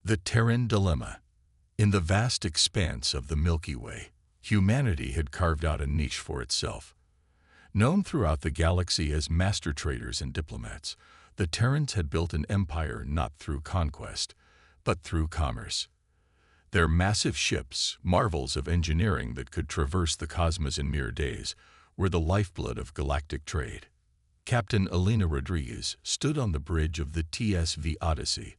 The Terran Dilemma. In the vast expanse of the Milky Way, humanity had carved out a niche for itself. Known throughout the galaxy as master traders and diplomats, the Terrans had built an empire not through conquest, but through commerce. Their massive ships, marvels of engineering that could traverse the cosmos in mere days, were the lifeblood of galactic trade. Captain Elena Rodriguez stood on the bridge of the TSV Odyssey,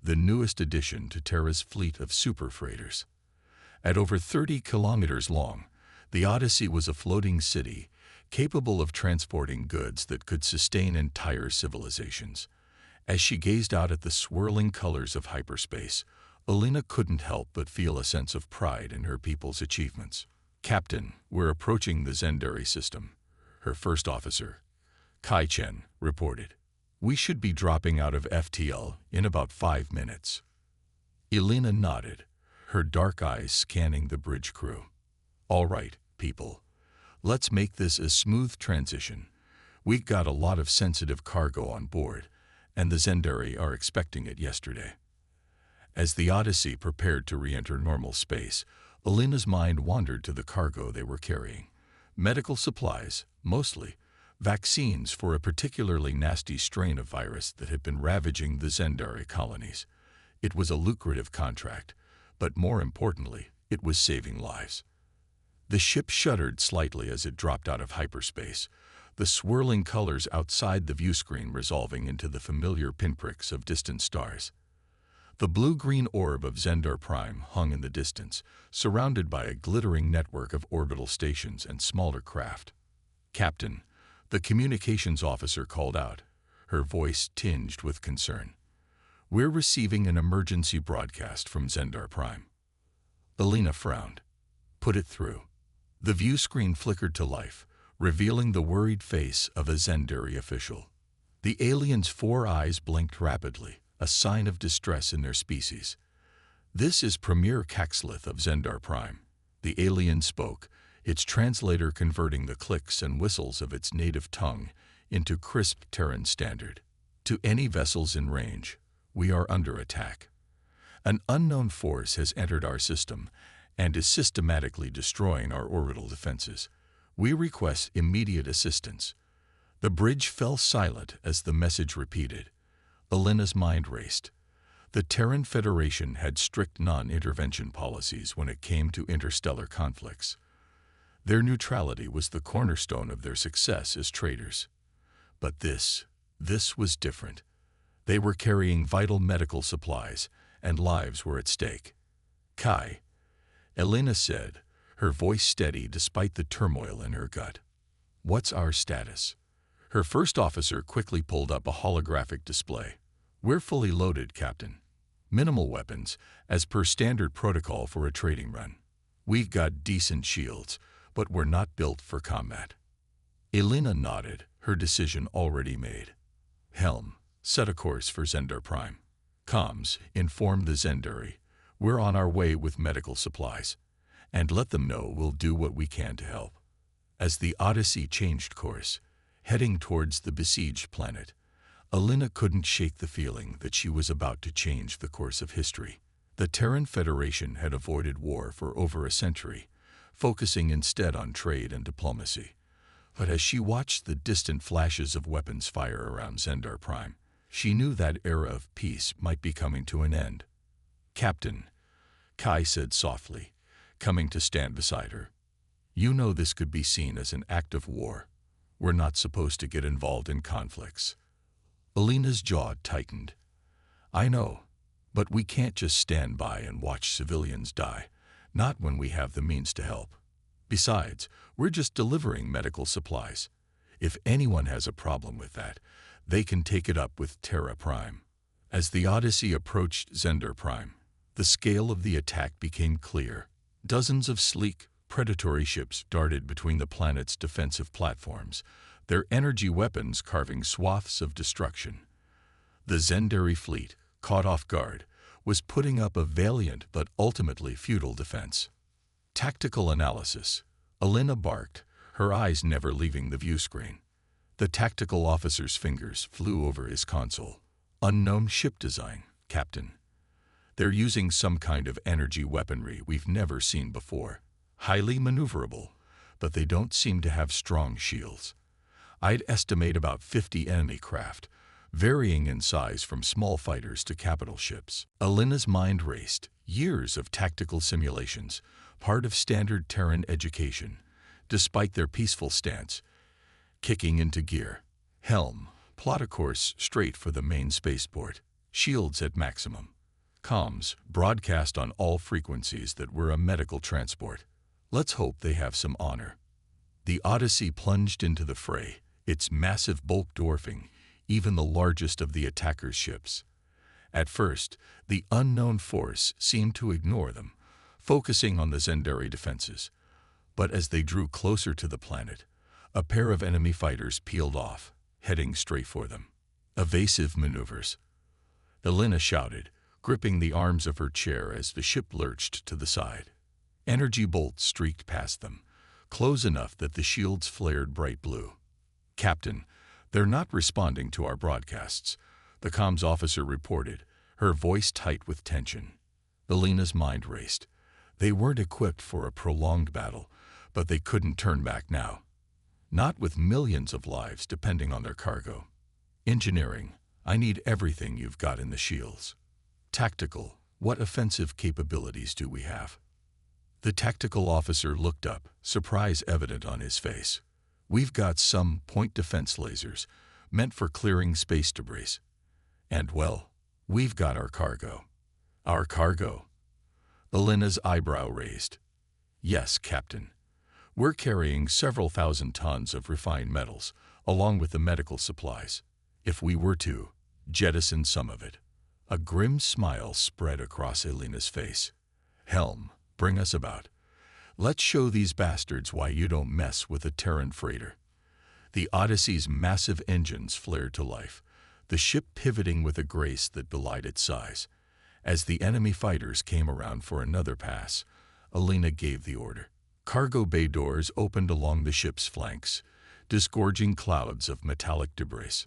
the newest addition to Terra's fleet of super freighters. At over 30 kilometers long, the Odyssey was a floating city, capable of transporting goods that could sustain entire civilizations. As she gazed out at the swirling colors of hyperspace, Elena couldn't help but feel a sense of pride in her people's achievements. "Captain, we're approaching the Zendari system," her first officer, Kai Chen, reported. "We should be dropping out of FTL in about 5 minutes." Elena nodded, her dark eyes scanning the bridge crew. "All right, people. Let's make this a smooth transition. We got a lot of sensitive cargo on board, and the Zendari are expecting it yesterday." As the Odyssey prepared to re-enter normal space, Elena's mind wandered to the cargo they were carrying. Medical supplies, mostly. Vaccines for a particularly nasty strain of virus that had been ravaging the Zendari colonies. It was a lucrative contract, but more importantly, it was saving lives. The ship shuddered slightly as it dropped out of hyperspace, the swirling colors outside the viewscreen resolving into the familiar pinpricks of distant stars. The blue-green orb of Zendar Prime hung in the distance, surrounded by a glittering network of orbital stations and smaller craft. "Captain," the communications officer called out, her voice tinged with concern. "We're receiving an emergency broadcast from Zendar Prime." Elena frowned. "Put it through." The view screen flickered to life, revealing the worried face of a Zendari official. The alien's 4 eyes blinked rapidly, a sign of distress in their species. "This is Premier Caxlith of Zendar Prime," the alien spoke, its translator converting the clicks and whistles of its native tongue into crisp Terran standard. "To any vessels in range, we are under attack. An unknown force has entered our system and is systematically destroying our orbital defenses. We request immediate assistance." The bridge fell silent as the message repeated. Elena's mind raced. The Terran Federation had strict non-intervention policies when it came to interstellar conflicts. Their neutrality was the cornerstone of their success as traders. But this was different. They were carrying vital medical supplies, and lives were at stake. "Kai," Elena said, her voice steady despite the turmoil in her gut. "What's our status?" Her first officer quickly pulled up a holographic display. "We're fully loaded, Captain. Minimal weapons, as per standard protocol for a trading run. We've got decent shields, but we're not built for combat." Elena nodded, her decision already made. "Helm, set a course for Zendar Prime. Comms, inform the Zendari. We're on our way with medical supplies. And let them know we'll do what we can to help." As the Odyssey changed course, heading towards the besieged planet, Elena couldn't shake the feeling that she was about to change the course of history. The Terran Federation had avoided war for over a century, focusing instead on trade and diplomacy. But as she watched the distant flashes of weapons fire around Zendar Prime, she knew that era of peace might be coming to an end. "Captain," Kai said softly, coming to stand beside her. "You know this could be seen as an act of war. We're not supposed to get involved in conflicts." Elena's jaw tightened. "I know, but we can't just stand by and watch civilians die, not when we have the means to help. Besides, we're just delivering medical supplies. If anyone has a problem with that, they can take it up with Terra Prime." As the Odyssey approached Zendar Prime, the scale of the attack became clear. Dozens of sleek, predatory ships darted between the planet's defensive platforms, their energy weapons carving swaths of destruction. The Zendari fleet, caught off guard, was putting up a valiant but ultimately futile defense. "Tactical analysis," Elena barked, her eyes never leaving the viewscreen. The tactical officer's fingers flew over his console. "Unknown ship design, Captain." They're using some kind of energy weaponry we've never seen before. Highly maneuverable, but they don't seem to have strong shields. I'd estimate about 50 enemy craft, varying in size from small fighters to capital ships. Alina's mind raced. Years of tactical simulations, part of standard Terran education, despite their peaceful stance, kicking into gear. Helm, plot a course straight for the main spaceport. Shields at maximum. Comms, broadcast on all frequencies that we're a medical transport. Let's hope they have some honor. The Odyssey plunged into the fray, its massive bulk dwarfing even the largest of the attackers' ships. At first, the unknown force seemed to ignore them, focusing on the Zendari defenses. But as they drew closer to the planet, a pair of enemy fighters peeled off, heading straight for them. Evasive maneuvers. Alina shouted, gripping the arms of her chair as the ship lurched to the side. Energy bolts streaked past them, close enough that the shields flared bright blue. "Captain, they're not responding to our broadcasts," the comms officer reported, her voice tight with tension. Alina's mind raced. They weren't equipped for a prolonged battle, but they couldn't turn back now. Not with millions of lives depending on their cargo. Engineering, I need everything you've got in the shields. Tactical, what offensive capabilities do we have? The tactical officer looked up, surprise evident on his face. We've got some point defense lasers, meant for clearing space debris. And well, we've got our cargo. Our cargo? Alina's eyebrow raised. Yes, Captain. We're carrying several thousand tons of refined metals, along with the medical supplies. If we were to jettison some of it. A grim smile spread across Alina's face. Helm, bring us about. Let's show these bastards why you don't mess with a Terran freighter. The Odyssey's massive engines flared to life, the ship pivoting with a grace that belied its size. As the enemy fighters came around for another pass, Alina gave the order. Cargo bay doors opened along the ship's flanks, disgorging clouds of metallic debris.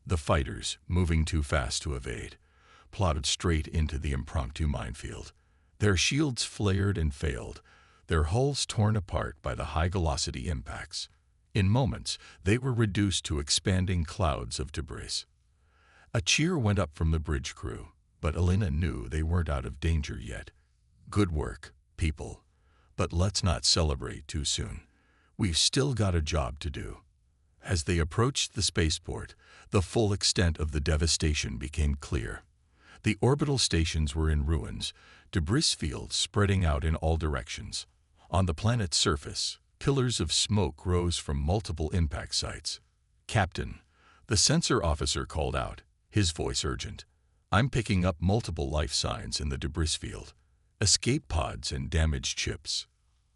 The fighters, moving too fast to evade, plodded straight into the impromptu minefield. Their shields flared and failed, their hulls torn apart by the high-velocity impacts. In moments, they were reduced to expanding clouds of debris. A cheer went up from the bridge crew, but Alina knew they weren't out of danger yet. Good work, people. But let's not celebrate too soon. We've still got a job to do. As they approached the spaceport, the full extent of the devastation became clear. The orbital stations were in ruins, debris fields spreading out in all directions. On the planet's surface, pillars of smoke rose from multiple impact sites. "Captain," the sensor officer called out, his voice urgent. "I'm picking up multiple life signs in the debris field. Escape pods and damaged ships.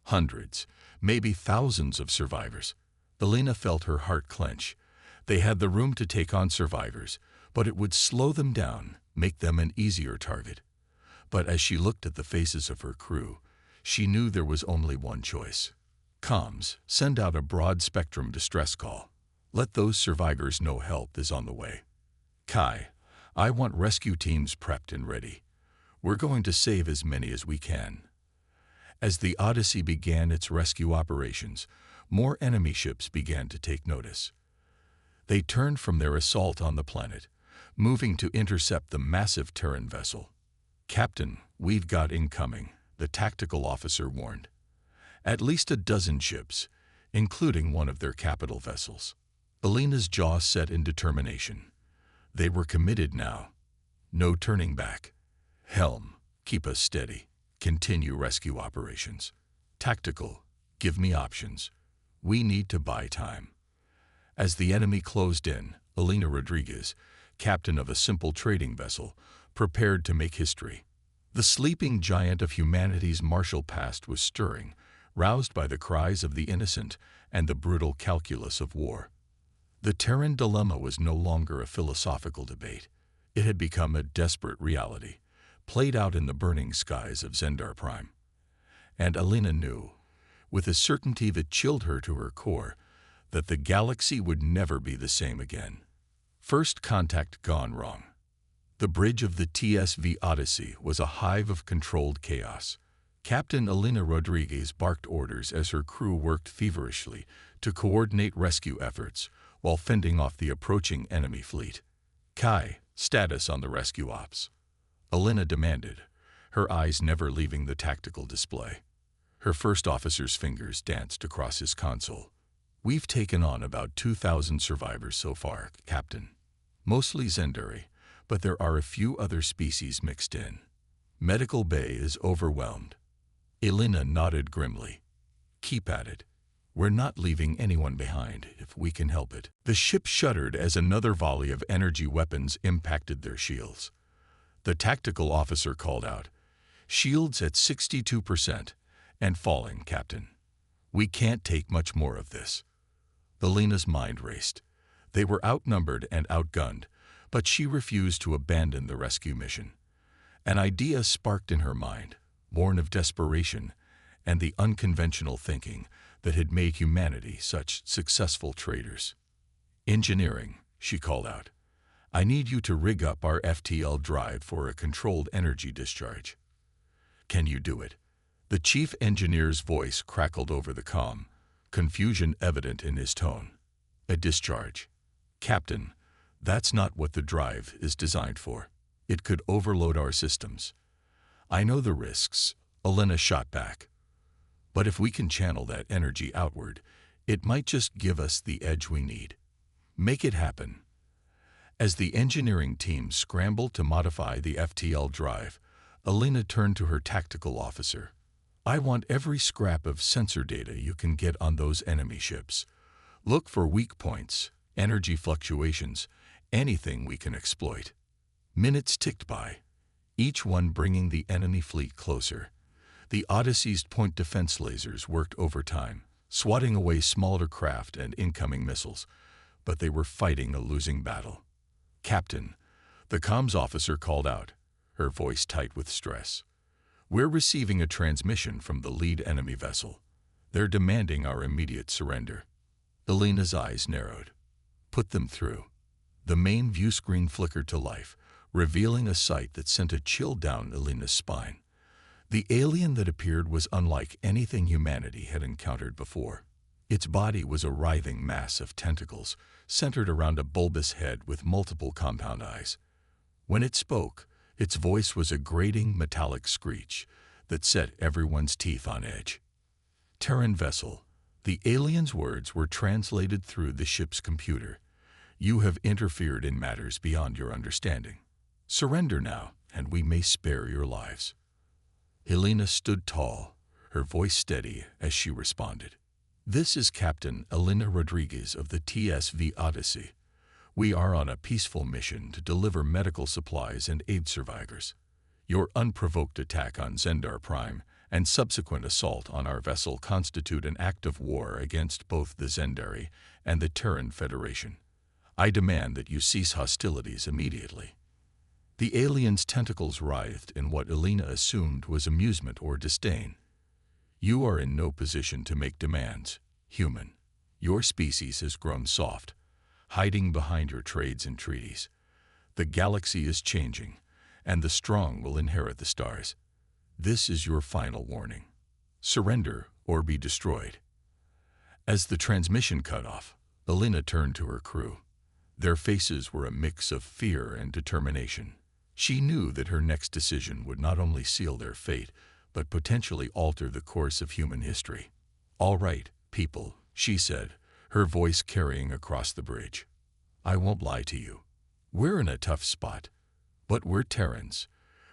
Hundreds, maybe thousands of survivors." Alina felt her heart clench. They had the room to take on survivors, but it would slow them down, make them an easier target. But as she looked at the faces of her crew, she knew there was only one choice. Comms, send out a broad-spectrum distress call. Let those survivors know help is on the way. Kai, I want rescue teams prepped and ready. We're going to save as many as we can. As the Odyssey began its rescue operations, more enemy ships began to take notice. They turned from their assault on the planet, moving to intercept the massive Terran vessel. "Captain, we've got incoming," the tactical officer warned. At least a dozen ships, including one of their capital vessels. Alina's jaw set in determination. They were committed now. No turning back. "Helm, keep us steady. Continue rescue operations. Tactical, give me options. We need to buy time." As the enemy closed in, Alina Rodriguez, captain of a simple trading vessel, prepared to make history. The sleeping giant of humanity's martial past was stirring, roused by the cries of the innocent and the brutal calculus of war. The Terran dilemma was no longer a philosophical debate. It had become a desperate reality, played out in the burning skies of Zendar Prime. And Alina knew, with a certainty that chilled her to her core, that the galaxy would never be the same again. First contact gone wrong. The bridge of the TSV Odyssey was a hive of controlled chaos. Captain Elena Rodriguez barked orders as her crew worked feverishly to coordinate rescue efforts while fending off the approaching enemy fleet. "Kai, status on the rescue ops," Elena demanded, her eyes never leaving the tactical display. Her first officer's fingers danced across his console. "We've taken on about 2,000 survivors so far, Captain. Mostly Zendari, but there are a few other species mixed in. Medical Bay is overwhelmed." Elena nodded grimly. "Keep at it. We're not leaving anyone behind if we can help it." The ship shuddered as another volley of energy weapons impacted their shields. The tactical officer called out, "Shields at 62% and falling, Captain. We can't take much more of this." Elena's mind raced. They were outnumbered and outgunned, but she refused to abandon the rescue mission. An idea sparked in her mind, born of desperation and the unconventional thinking that had made humanity such successful traders. "Engineering," she called out. "I need you to rig up our FTL drive for a controlled energy discharge." "Can you do it?" The chief engineer's voice crackled over the comm, confusion evident in his tone. "A discharge? Captain, that's not what the drive is designed for. It could overload our systems." "I know the risks," Elena shot back. "But if we can channel that energy outward, it might just give us the edge we need. Make it happen." As the engineering team scrambled to modify the FTL drive, Elena turned to her tactical officer. "I want every scrap of sensor data you can get on those enemy ships. Look for weak points, energy fluctuations, anything we can exploit." Minutes ticked by, each one bringing the enemy fleet closer. The Odyssey's point defense lasers worked overtime, swatting away smaller craft and incoming missiles, but they were fighting a losing battle. "Captain," the comms officer called out, her voice tight with stress. "We're receiving a transmission from the lead enemy vessel. They're demanding our immediate surrender." Elena's eyes narrowed. "Put them through." The main view screen flickered to life, revealing a sight that sent a chill down Elena's spine. The alien that appeared was unlike anything humanity had encountered before. Its body was a writhing mass of tentacles, centered around a bulbous head with multiple compound eyes. When it spoke, its voice was a grating metallic screech that set everyone's teeth on edge. "Terran vessel," the alien's words were translated through the ship's computer. "You have interfered in matters beyond your understanding. Surrender now, and we may spare your lives." Elena stood tall, her voice steady as she responded. "This is Captain Elena Rodriguez of the TSV Odyssey. We are on a peaceful mission to deliver medical supplies and aid survivors. Your unprovoked attack on Zendar Prime and subsequent assault on our vessel constitute an act of war against both the Zendari and the Terran Federation. I demand that you cease hostilities immediately." The alien's tentacles writhed in what Elena assumed was amusement or disdain. "You are in no position to make demands, human. Your species has grown soft, hiding behind your trades and treaties. The galaxy is changing, and the strong will inherit the stars. This is your final warning. Surrender or be destroyed." As the transmission cut off, Elena turned to her crew. Their faces were a mix of fear and determination. She knew that her next decision would not only seal their fate, but potentially alter the course of human history. "All right, people," she said, her voice carrying across the bridge. "I won't lie to you. We're in a tough spot, but we're Terrans.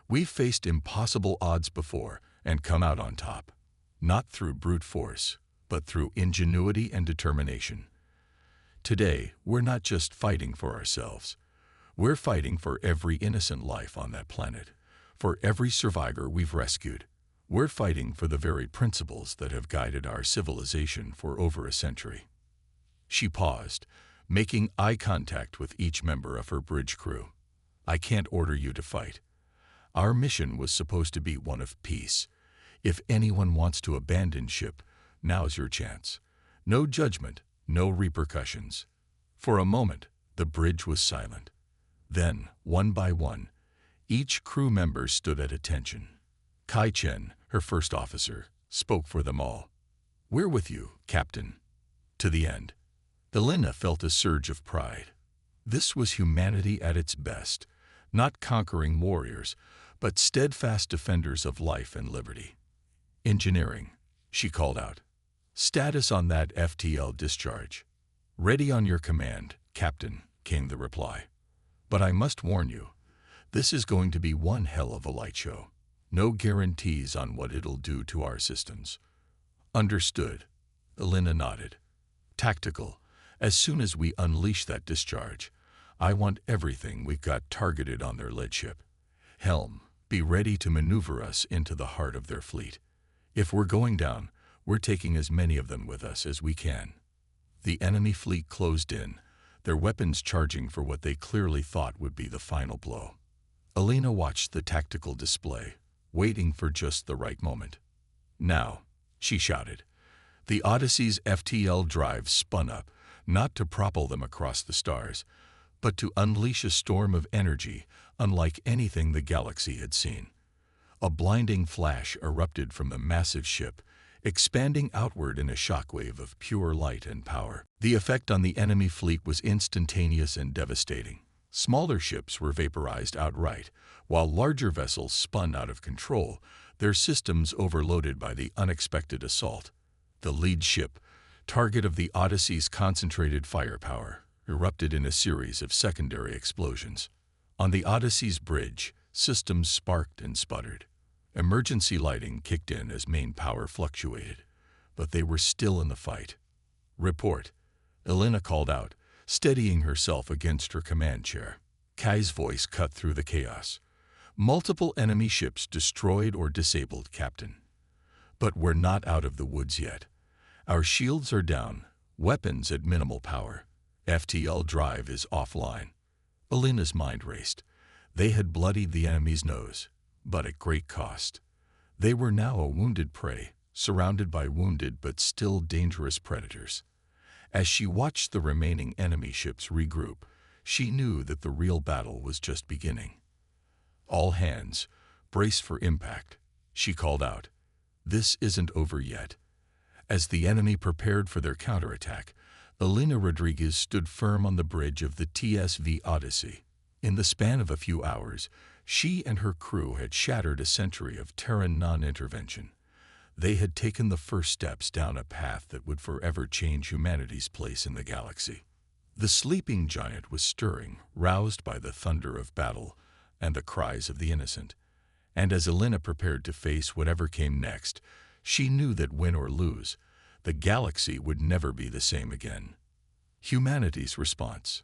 We've faced impossible odds before and come out on top, not through brute force, but through ingenuity and determination. Today, we're not just fighting for ourselves. We're fighting for every innocent life on that planet, for every survivor we've rescued. We're fighting for the very principles that have guided our civilization for over a century." She paused, making eye contact with each member of her bridge crew. "I can't order you to fight. Our mission was supposed to be one of peace. If anyone wants to abandon ship, now's your chance. No judgment, no repercussions." For a moment, the bridge was silent. Then, one by one, Each crew member stood at attention. Kai Chen, her first officer, spoke for them all. "We're with you, Captain." To the end. Elena felt a surge of pride. This was humanity at its best, not conquering warriors, but steadfast defenders of life and liberty. "Engineering," she called out. "Status on that FTL discharge." "Ready on your command, Captain," came the reply. "But I must warn you, this is going to be one hell of a light show. No guarantees on what it'll do to our systems." "Understood," Elena nodded. "Tactical. As soon as we unleash that discharge, I want everything we've got targeted on their lead ship. Helm, be ready to maneuver us into the heart of their fleet. If we're going down, we're taking as many of them with us as we can." The enemy fleet closed in, their weapons charging for what they clearly thought would be the final blow. Elena watched the tactical display, waiting for just the right moment. "Now," she shouted. The Odyssey's FTL drive spun up, not to propel them across the stars, but to unleash a storm of energy unlike anything the galaxy had seen. A blinding flash erupted from the massive ship, expanding outward in a shockwave of pure light and power. The effect on the enemy fleet was instantaneous and devastating. Smaller ships were vaporized outright, while larger vessels spun out of control, their systems overloaded by the unexpected assault. The lead ship, target of the Odyssey's concentrated firepower, erupted in a series of secondary explosions. On the Odyssey's bridge, systems sparked and sputtered. Emergency lighting kicked in as main power fluctuated, but they were still in the fight. "Report," Elena called out, steadying herself against her command chair. Kai's voice cut through the chaos. "Multiple enemy ships destroyed or disabled, Captain. But we're not out of the woods yet. Our shields are down, weapons at minimal power. FTL drive is offline." Elena's mind raced. They had bloodied the enemy's nose, but at great cost. They were now a wounded prey, surrounded by wounded but still dangerous predators. As she watched the remaining enemy ships regroup, she knew that the real battle was just beginning. "All hands, brace for impact," she called out. "This isn't over yet." As the enemy prepared for their counterattack, Elena Rodriguez stood firm on the bridge of the TSV Odyssey. In the span of a few hours, she and her crew had shattered a century of Terran non-intervention. They had taken the first steps down a path that would forever change humanity's place in the galaxy. The sleeping giant was stirring, roused by the thunder of battle and the cries of the innocent. And as Elena prepared to face whatever came next, she knew that win or lose, the galaxy would never be the same again. Humanity's response.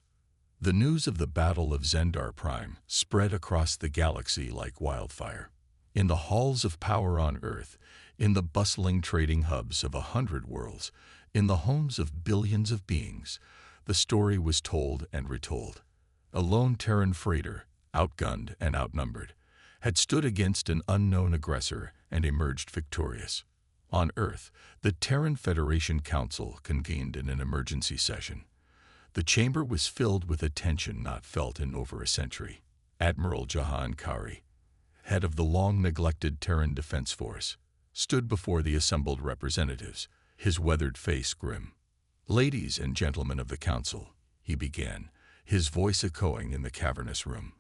The news of the Battle of Zendar Prime spread across the galaxy like wildfire. In the halls of power on Earth, in the bustling trading hubs of 100 worlds, in the homes of billions of beings, the story was told and retold. A lone Terran freighter, outgunned and outnumbered, had stood against an unknown aggressor and emerged victorious. On Earth, the Terran Federation Council convened in an emergency session. The chamber was filled with a tension not felt in over a century. Admiral Jahan Kari, head of the long-neglected Terran Defense Force, stood before the assembled representatives, his weathered face grim. "Ladies and gentlemen of the Council," he began, his voice echoing in the cavernous room.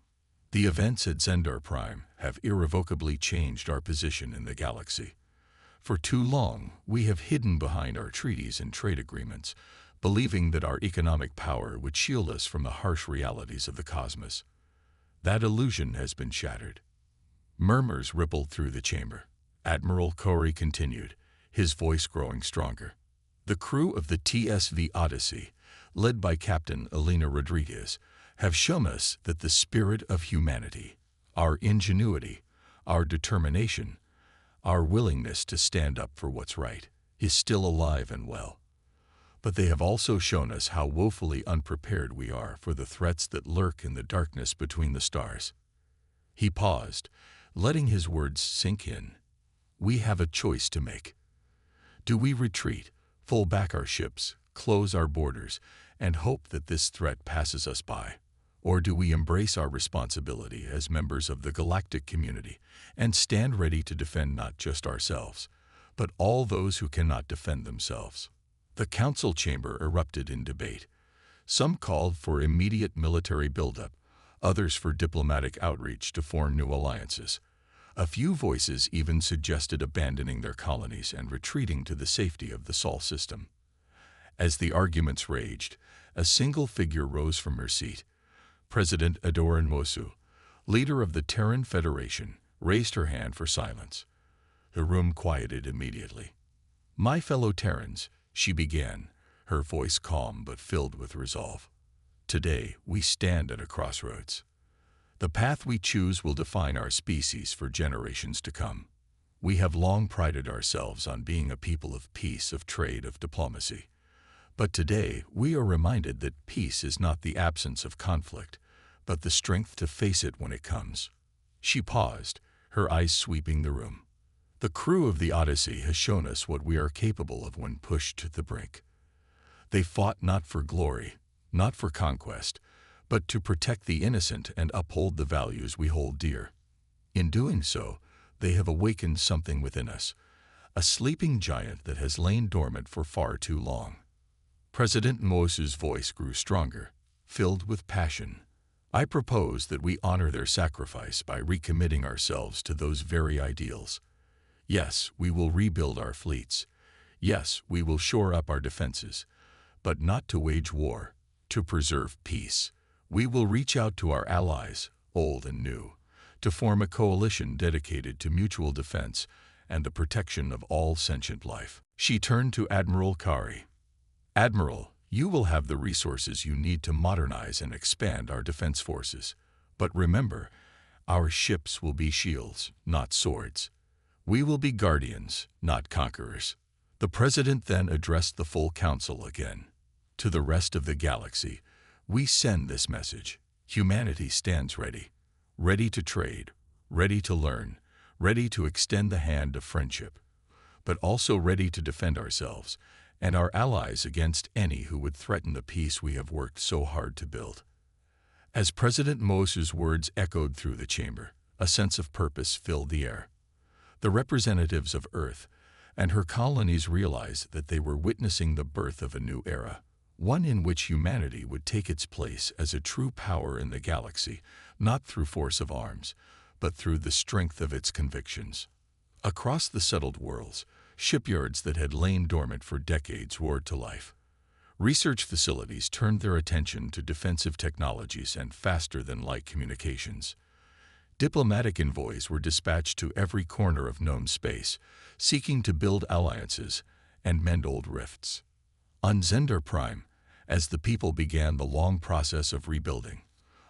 "The events at Zendar Prime have irrevocably changed our position in the galaxy. For too long, we have hidden behind our treaties and trade agreements, believing that our economic power would shield us from the harsh realities of the cosmos. That illusion has been shattered." Murmurs rippled through the chamber. Admiral Kari continued, his voice growing stronger. "The crew of the TSV Odyssey, led by Captain Elena Rodriguez, have shown us that the spirit of humanity, our ingenuity, our determination, our willingness to stand up for what's right, is still alive and well. But they have also shown us how woefully unprepared we are for the threats that lurk in the darkness between the stars." He paused, letting his words sink in. "We have a choice to make. Do we retreat, pull back our ships, close our borders, and hope that this threat passes us by? Or do we embrace our responsibility as members of the galactic community and stand ready to defend not just ourselves, but all those who cannot defend themselves? The council chamber erupted in debate. Some called for immediate military buildup, others for diplomatic outreach to form new alliances. A few voices even suggested abandoning their colonies and retreating to the safety of the Sol system. As the arguments raged, a single figure rose from her seat. President Adoran Mosu, leader of the Terran Federation, raised her hand for silence. The room quieted immediately. "My fellow Terrans," she began, her voice calm but filled with resolve. "Today, we stand at a crossroads. The path we choose will define our species for generations to come. We have long prided ourselves on being a people of peace, of trade, of diplomacy. But today, we are reminded that peace is not the absence of conflict, but the strength to face it when it comes." She paused, her eyes sweeping the room. "The crew of the Odyssey has shown us what we are capable of when pushed to the brink. They fought not for glory, not for conquest, but to protect the innocent and uphold the values we hold dear. In doing so, they have awakened something within us, a sleeping giant that has lain dormant for far too long." President Mosu's voice grew stronger, filled with passion. "I propose that we honor their sacrifice by recommitting ourselves to those very ideals. Yes, we will rebuild our fleets. Yes, we will shore up our defenses, but not to wage war, to preserve peace. We will reach out to our allies, old and new, to form a coalition dedicated to mutual defense and the protection of all sentient life." She turned to Admiral Kari. "Admiral, you will have the resources you need to modernize and expand our defense forces. But remember, our ships will be shields, not swords. We will be guardians, not conquerors." The president then addressed the full council again. "To the rest of the galaxy, we send this message. Humanity stands ready, ready to trade, ready to learn, ready to extend the hand of friendship, but also ready to defend ourselves and our allies against any who would threaten the peace we have worked so hard to build." As President Mosu's words echoed through the chamber, a sense of purpose filled the air. The representatives of Earth and her colonies realized that they were witnessing the birth of a new era, one in which humanity would take its place as a true power in the galaxy, not through force of arms, but through the strength of its convictions. Across the settled worlds, shipyards that had lain dormant for decades roared to life. Research facilities turned their attention to defensive technologies and faster-than-light communications. Diplomatic envoys were dispatched to every corner of known space, seeking to build alliances and mend old rifts. On Zendar Prime, as the people began the long process of rebuilding,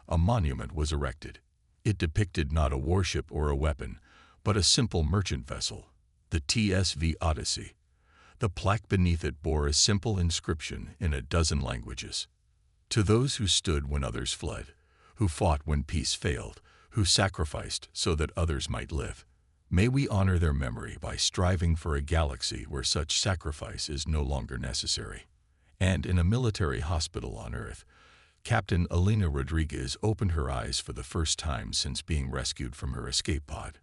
a monument was erected. It depicted not a warship or a weapon, but a simple merchant vessel, the TSV Odyssey. The plaque beneath it bore a simple inscription in a dozen languages. "To those who stood when others fled, who fought when peace failed, who sacrificed so that others might live, may we honor their memory by striving for a galaxy where such sacrifice is no longer necessary." And in a military hospital on Earth, Captain Elena Rodriguez opened her eyes for the first time since being rescued from her escape pod.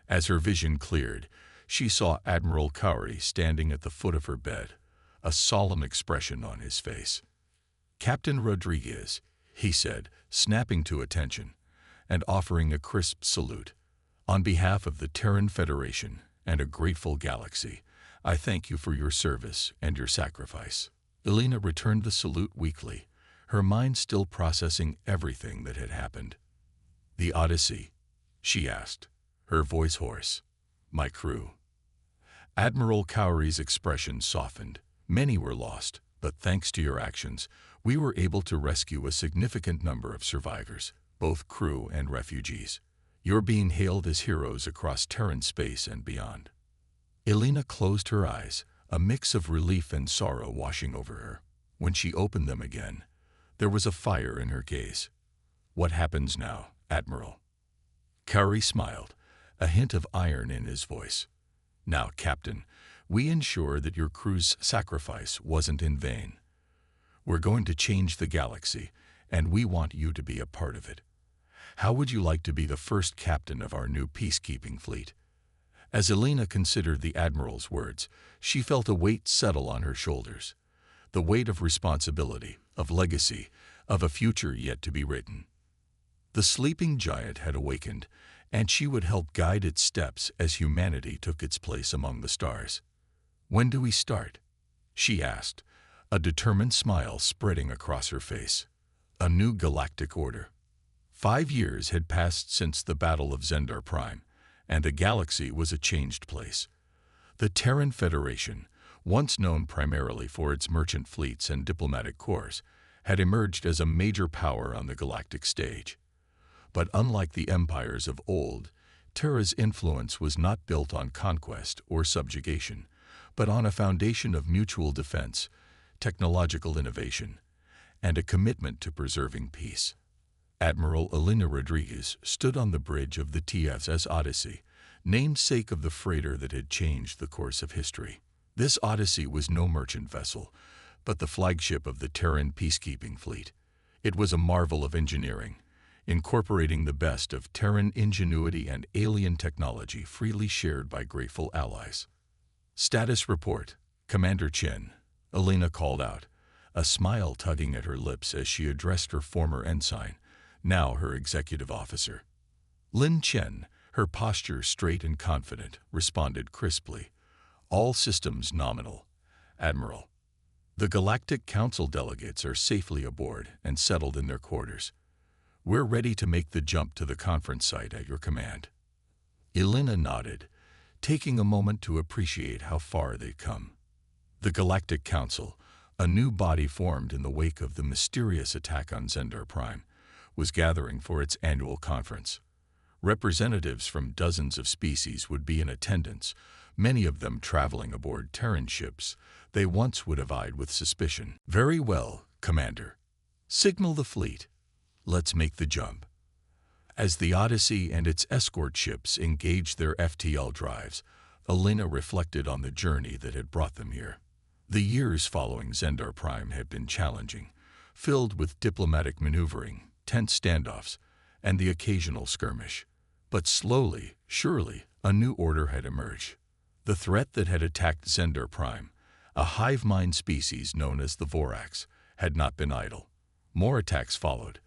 As her vision cleared, she saw Admiral Kari standing at the foot of her bed, a solemn expression on his face. "Captain Rodriguez," he said, snapping to attention and offering a crisp salute. "On behalf of the Terran Federation and a grateful galaxy, I thank you for your service and your sacrifice." Elena returned the salute weakly, her mind still processing everything that had happened. "The Odyssey?" she asked, her voice hoarse. "My crew." Admiral Kari's expression softened. "Many were lost, but thanks to your actions, we were able to rescue a significant number of survivors, both crew and refugees. You're being hailed as heroes across Terran space and beyond." Elena closed her eyes, a mix of relief and sorrow washing over her. When she opened them again, there was a fire in her gaze. "What happens now, Admiral?" Kari smiled, a hint of iron in his voice. "Now, Captain, we ensure that your crew's sacrifice wasn't in vain. We're going to change the galaxy and we want you to be a part of it. How would you like to be the first captain of our new peacekeeping fleet?" As Elena considered the Admiral's words, she felt a weight settle on her shoulders. The weight of responsibility, of legacy, of a future yet to be written. The sleeping giant had awakened, and she would help guide its steps as humanity took its place among the stars. "When do we start?" she asked, a determined smile spreading across her face. A new galactic order. 5 years had passed since the Battle of Zendar Prime, and the galaxy was a changed place. The Terran Federation, once known primarily for its merchant fleets and diplomatic corps, had emerged as a major power on the galactic stage. But unlike the empires of old, Terra's influence was not built on conquest or subjugation, but on a foundation of mutual defense, technological innovation, and a commitment to preserving peace. Admiral Elena Rodriguez stood on the bridge of the TSS Odyssey, namesake of the freighter that had changed the course of history. This Odyssey was no merchant vessel, but the flagship of the Terran peacekeeping fleet. It was a marvel of engineering, incorporating the best of Terran ingenuity and alien technology freely shared by grateful allies. "Status report, Commander Chen," Elena called out, a smile tugging at her lips as she addressed her former ensign, now her executive officer. Lin Chen, her posture straight and confident, responded crisply. "All systems nominal, Admiral. The Galactic Council delegates are safely aboard and settled in their quarters. We're ready to make the jump to the conference site at your command." Elena nodded, taking a moment to appreciate how far they'd come. The Galactic Council, a new body formed in the wake of the mysterious attack on Zendar Prime, was gathering for its annual conference. Representatives from dozens of species would be in attendance, many of them traveling aboard Terran ships they once would have eyed with suspicion. "Very well, Commander. Signal the fleet. Let's make the jump." As the Odyssey and its escort ships engaged their FTL drives, Elena reflected on the journey that had brought them here. The years following Zendar Prime had been challenging, filled with diplomatic maneuvering, tense standoffs, and the occasional skirmish. But slowly, surely, a new order had emerged. The threat that had attacked Zendar Prime, a hive mind species known as the Orcs, had not been idle. More attacks followed,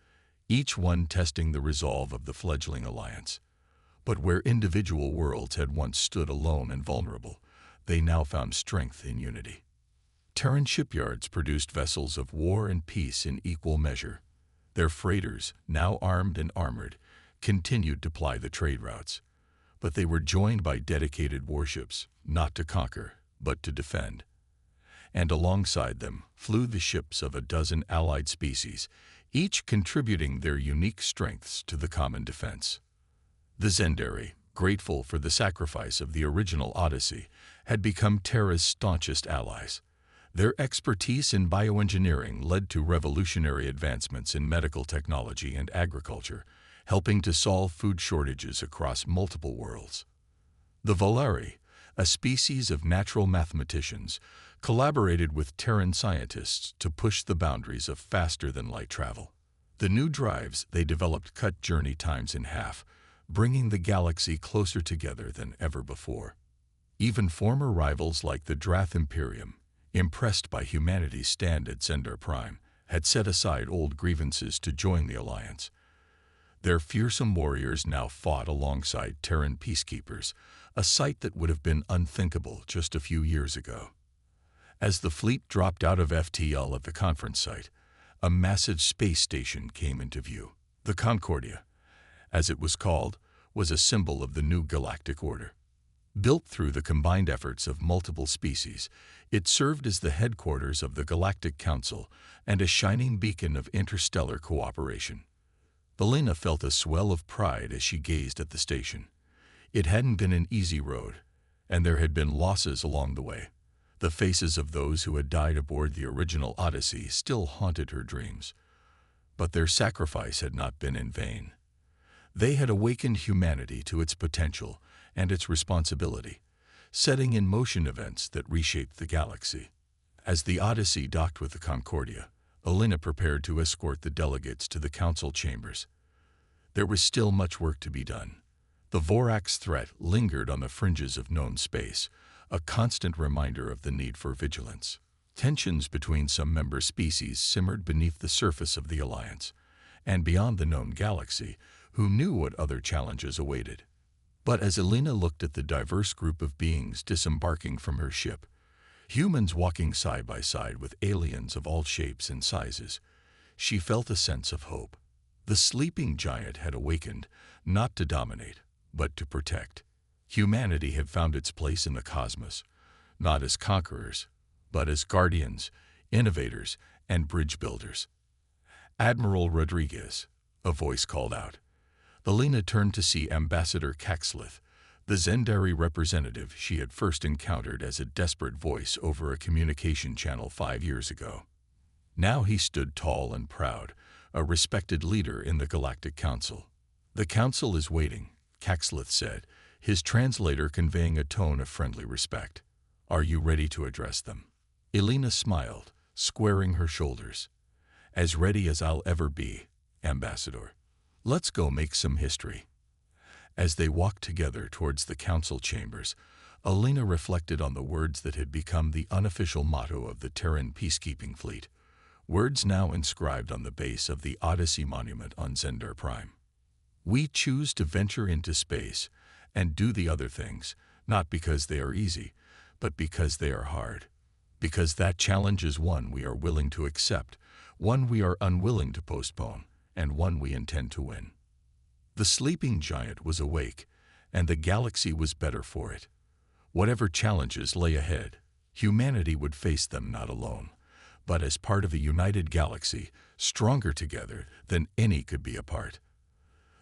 each one testing the resolve of the fledgling alliance. But where individual worlds had once stood alone and vulnerable, they now found strength in unity. Terran shipyards produced vessels of war and peace in equal measure. Their freighters, now armed and armored, continued to ply the trade routes. But they were joined by dedicated warships, not to conquer, but to defend. And alongside them flew the ships of a dozen allied species, each contributing their unique strengths to the common defense. The Zendari, grateful for the sacrifice of the original Odyssey, had become Terra's staunchest allies. Their expertise in bioengineering led to revolutionary advancements in medical technology and agriculture, helping to solve food shortages across multiple worlds. The Volari, a species of natural mathematicians, collaborated with Terran scientists to push the boundaries of faster-than-light travel. The new drives they developed cut journey times in half, bringing the galaxy closer together than ever before. Even former rivals like the Drath Imperium, impressed by humanity's stand at Zendar Prime, had set aside old grievances to join the alliance. Their fearsome warriors now fought alongside Terran peacekeepers, a sight that would have been unthinkable just a few years ago. As the fleet dropped out of FTL at the conference site, a massive space station came into view. The Concordia, as it was called, was a symbol of the new galactic order. Built through the combined efforts of multiple species, it served as the headquarters of the Galactic Council and a shining beacon of interstellar cooperation. Elena felt a swell of pride as she gazed at the station. It hadn't been an easy road, and there had been losses along the way. The faces of those who had died aboard the original Odyssey still haunted her dreams. But their sacrifice had not been in vain. They had awakened humanity to its potential and its responsibility, setting in motion events that reshaped the galaxy. As the Odyssey docked with the Concordia, Elena prepared to escort the delegates to the council chambers. There was still much work to be done. The Vorax threat lingered on the fringes of known space, a constant reminder of the need for vigilance. Tensions between some member species simmered beneath the surface of the Alliance, and beyond the known galaxy, who knew what other challenges awaited. But as Elena looked at the diverse group of beings disembarking from her ship, humans walking side by side with aliens of all shapes and sizes, she felt a sense of hope. The sleeping giant had awakened, not to dominate, but to protect. Humanity had found its place in the cosmos, not as conquerors, but as guardians, innovators, and bridge builders. "Admiral Rodriguez," a voice called out. Elena turned to see Ambassador Caxlith, the Zendari representative she had first encountered as a desperate voice over a communication channel 5 years ago. Now he stood tall and proud, a respected leader in the Galactic Council. "The Council is waiting," Caxlith said, his translator conveying a tone of friendly respect. "Are you ready to address them?" Elena smiled, squaring her shoulders. "As ready as I'll ever be, Ambassador. Let's go make some history." As they walked together towards the council chambers, Elena reflected on the words that had become the unofficial motto of the Terran peacekeeping fleet, words now inscribed on the base of the Odyssey monument on Zendar Prime. "We choose to venture into space and do the other things, not because they are easy, but because they are hard. Because that challenge is one we are willing to accept, one we are unwilling to postpone, and one we intend to win." The sleeping giant was awake, and the galaxy was better for it. Whatever challenges lay ahead, humanity would face them not alone, but as part of a united galaxy, stronger together than any could be apart.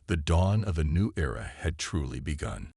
The dawn of a new era had truly begun.